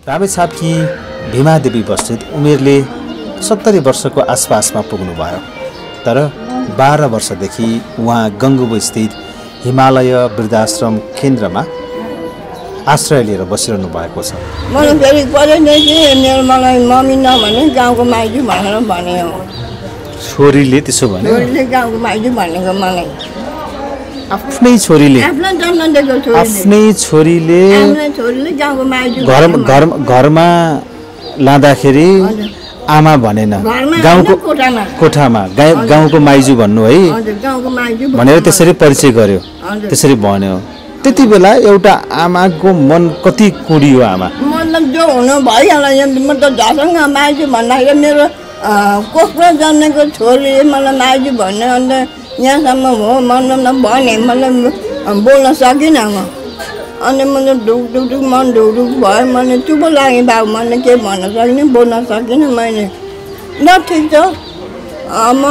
रामेछापकी भीमादेवी बस्नेत उमेरले 70 वर्षको आसपासमा पुग्नुभयो। तर 12 वर्षदेखि उहाँ गङ्गुबो स्थित हिमालय वृद्धाश्रम केन्द्रमा आश्रय लिएर बसिरहनु भएको छ। मलाई फेरि पहिल्यैदेखि मेरो मलाई मम्मी नभने गाउँको माइजू भनेर भने हो। छोरीले त्यसो भने? छोरीले गाउँको माइजू भनेको मलाई। आफ्नै छोरीले? आफ्नै जन्मदिएको छोरीले। आफ्नै छोरीले? आफ्नै छोरीले गाउँको माइजू घरमा लाँदाखेरि आमा भनेन, गाउँको कोठामा गाउँको माइजू भन्नु है भनेर त्यसरी परिचय गर्यो, त्यसरी भन्यो। त्यति बेला एउटा आमाको मन कति कुडियो? आमा मतलब जो हुनु भइहाल्यो। म त झसँग माइजू भन्दाखेरि मेरो कोखमा जन्मेको छोरीले मलाई माइजू भन्ने, अन्त यहाँसम्म हो मतलब भने मतलब बोल्न सकिनँ म। अनि मतलब ढुकढुक मन ढुकढुक भयो। मैले चुप लागेँ बाबु, मैले केही भन्न सकिनँ, बोल्न सकिनँ मैले। ल ठिक छ, म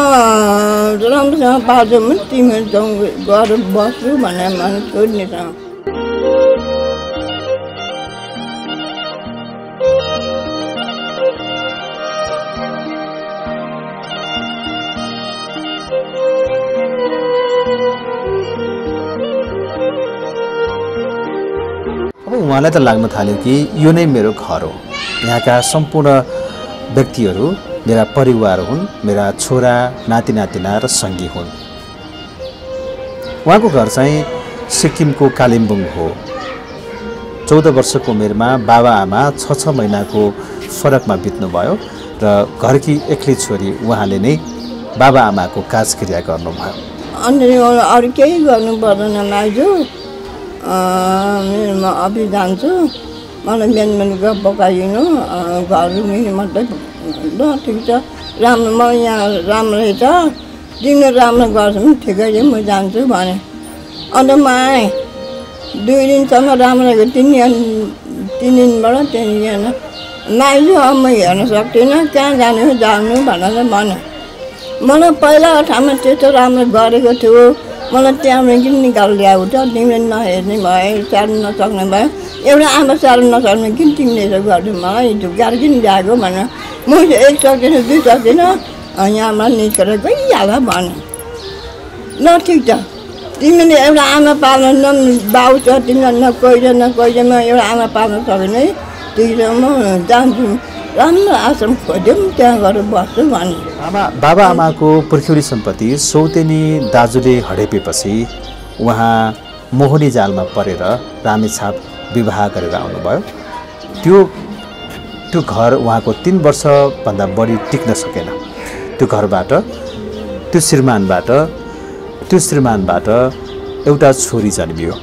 राम्रोसँग पार्छु भने तिमीहरूसँग गएर बस्छु भनेर मैले छोड्नेसँग। अब उहाँलाई त लाग्न थाल्यो कि यो नै मेरो घर हो, यहाँका सम्पूर्ण व्यक्तिहरू मेरा परिवार हुन्, मेरा छोरा नाति नातिना र सङ्गी हुन्। उहाँको घर चाहिँ सिक्किमको कालिम्पोङ हो। 14 वर्षको उमेरमा बाबा आमा 6 महिनाको फरकमा बित्नुभयो र घरकी एक्लै छोरी उहाँले नै बाबा आमाको काजक्रिया गर्नुभयो। अनि अरू केही गर्नु पर्दैन माइजू, म अफिस जान्छु, मलाई बिहान बेलुका पकाइदिनु, घर मात्रै। ल ठिक छ, राम्रो म यहाँ राम्रो रहेछ, तिमीले राम्रो गर्छ भने ठिकै छ, म जान्छु भने। अन्त म आएँ 2 दिनसम्म राम्रो गयो। 3 दिनबाट त्यहाँदेखि माइजू अब म हेर्न सक्दिनँ, कहाँ जानु भनेर भने। मलाई पहिलाको ठाउँमा त्यस्तो राम्रो गरेको थियो, मलाई त्यहाँबाट किन निकाल ल्याएको छ, तिमीले नहेर्ने भयो, स्याहार्नु नसक्ने भयो। एउटा आमा स्याहार्नु नसक्ने किन तिमीले यसो गर्छौ, मलाई झुक्क्याएर किन ल्याएको भनेर। म 1 सक्दिनँ 2 सक्दिनँ, यहाँबाट निस्केर गइहाल भने। ल ठिक छ, तिमीले एउटा आमा पाल्न बाउ छ, तिमीलाई न कोही छ, म एउटा आमा पाल्न सकेन है, ठिक छ, म जान्छु, राम्रो आश्रम खोज्यौँ त्यहाँ गएर बस्छु भने। बाबा आमाको पुर्ख्यौली सम्पत्ति सौतेनी दाजुले हडेपेपछि उहाँ मोहनी जालमा परेर रामेछाप विवाह गरेर आउनुभयो। त्यो घर उहाँको 3 वर्षभन्दा बढी टिक्न सकेन। त्यो घरबाट त्यो श्रीमानबाट एउटा छोरी जन्मियो।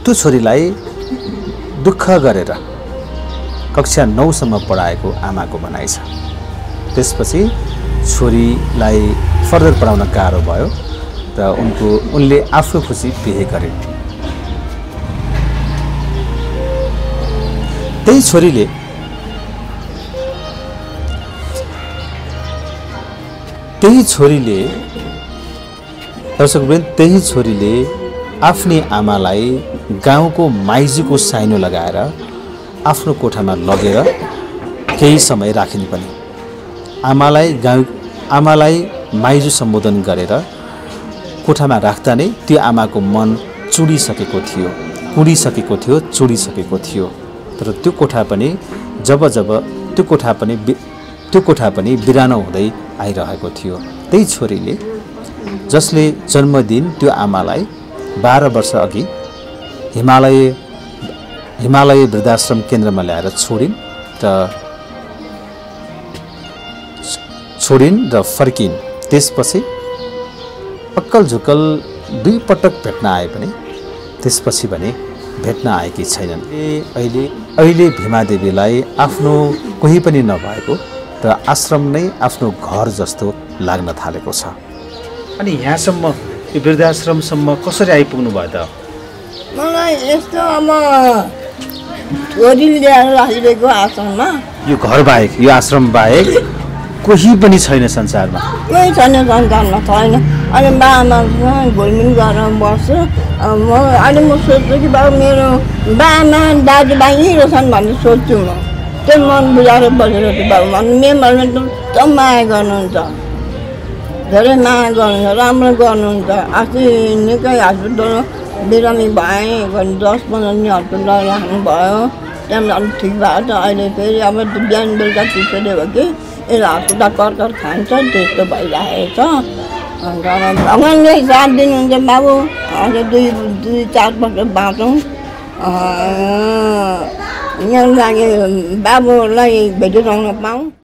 त्यो छोरीलाई दुःख गरेर कक्षा 9 सम्म पढाएको आमाको भनाइ छ। त्यसपछि छोरीलाई फर्दर पढाउन गाह्रो भयो र उनले आफू खुसी बिहे गरे। त्यही छोरीले आफ्नै आमालाई गाउँको माइजूको साइनो लगाएर आफ्नो कोठामा लगेर केही समय राखिन् पनि। आमालाई माइजू सम्बोधन गरेर कोठामा राख्दा नै त्यो आमाको मन चुडिसकेको थियो। तर त्यो कोठा पनि त्यो कोठा पनि बिरानो हुँदै आइरहेको थियो। त्यही छोरीले जसले जन्मदिन त्यो आमालाई 12 वर्ष अघि हिमालय वृद्धाश्रम केन्द्रमा ल्याएर छोडिन् र फर्किन्। त्यसपछि अक्कल झुक्कल 2 पटक भेट्न आए पनि त्यसपछि भने भेट्न आएकी छैनन्। अहिले भीमादेवीलाई आफ्नो कोही पनि नभएको र आश्रम नै आफ्नो घर जस्तो लाग्न थालेको छ। अनि यहाँसम्म यो वृद्धाश्रमसम्म कसरी आइपुग्नु भयो त? मलाई यस्तो अब छोरी ल्याएर राखिदिएको आश्रममा। यो घर बाहेक, यो आश्रम बाहेक कोही पनि छैन संसारमा। केही छैन संसारमा छैन। अहिले बाबासँग घुलमिल गरेर बस्छु। अहिले म सोध्छु कि बाबु मेरो बाबा दाजुभाइ यहीँ रहेछन् भन्ने सोध्छु म। त्यो मन बुझाएर बसेर चाहिँ बाबु मेम्बरले एकदम माया गर्नुहुन्छ, धेरै माया गर्नुहुन्छ, राम्रो गर्नुहुन्छ। अस्ति निकै हस्पिटल बिरामी भएँ, 10-15 दिन हस्पिटल राख्नुभयो। त्यहाँबाट अलिक ठिक भएको छ। अहिले फेरि अब बिहान बेलुका चिसोले हो कि यसले हस्पिटल कर्कर खान्छ, त्यस्तो भइरहेको छ। तर भगवान्ले साथ दिनुहुन्छ बाबु। अझ 2-4 वर्ष बाँचौँ। यहाँ लागि बाबुलाई भेटिरहन पाऊँ।